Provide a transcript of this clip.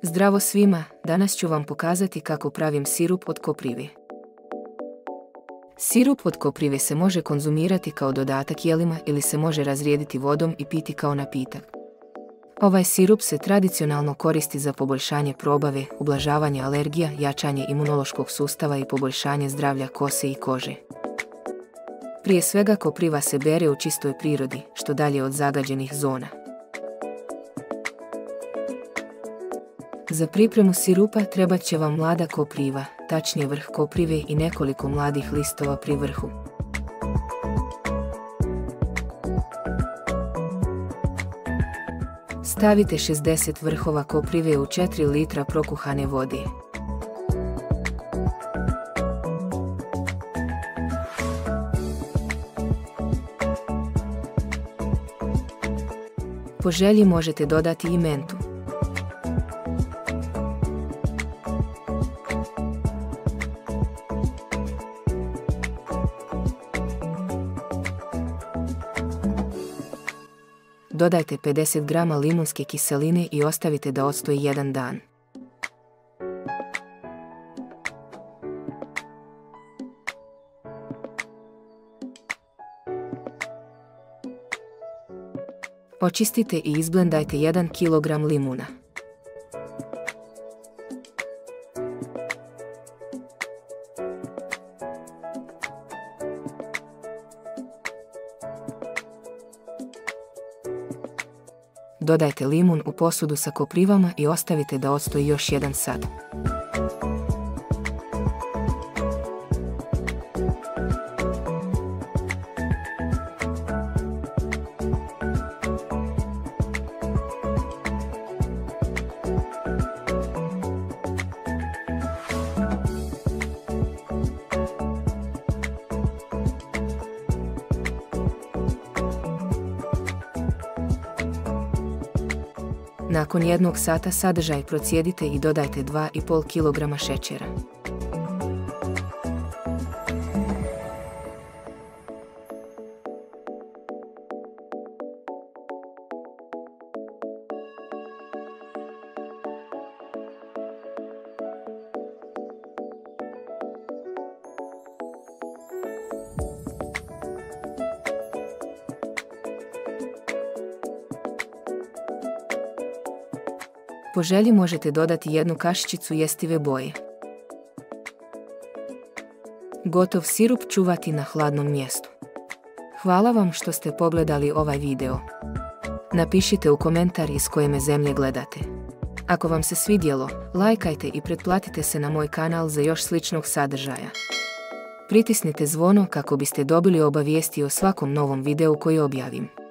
Zdravo svima, danas ću vam pokazati kako pravim sirup od koprive. Sirup od koprive se može konzumirati kao dodatak jelima ili se može razrijediti vodom i piti kao napitak. Ovaj sirup se tradicionalno koristi za poboljšanje probave, ublažavanje alergija, jačanje imunološkog sustava i poboljšanje zdravlja kose i kože. Prije svega kopriva se bere u čistoj prirodi, što dalje od zagađenih zona. Za pripremu sirupa trebat će vam mlada kopriva, tačnije vrh koprive i nekoliko mladih listova pri vrhu. Stavite 60 vrhova koprive u 4 litra prokuhane vode. Po želji možete dodati i mentu. Dodajte 50 grama limunske kiseline i ostavite da odstoji 1 dan. Očistite i izblendajte 1 kg limuna. Dodajte limun u posudu sa koprivama i ostavite da odstoji još 1 sat. Nakon 1 sata sadržaj procijedite i dodajte 2,5 kg šećera. Po želji možete dodati 1 kašičicu jestive boje. Gotov sirup čuvati na hladnom mjestu. Hvala vam što ste pogledali ovaj video. Napišite u komentar iz koje me zemlje gledate. Ako vam se svidjelo, lajkajte i pretplatite se na moj kanal za još sličnog sadržaja. Pritisnite zvono kako biste dobili obavijesti o svakom novom videu koji objavim.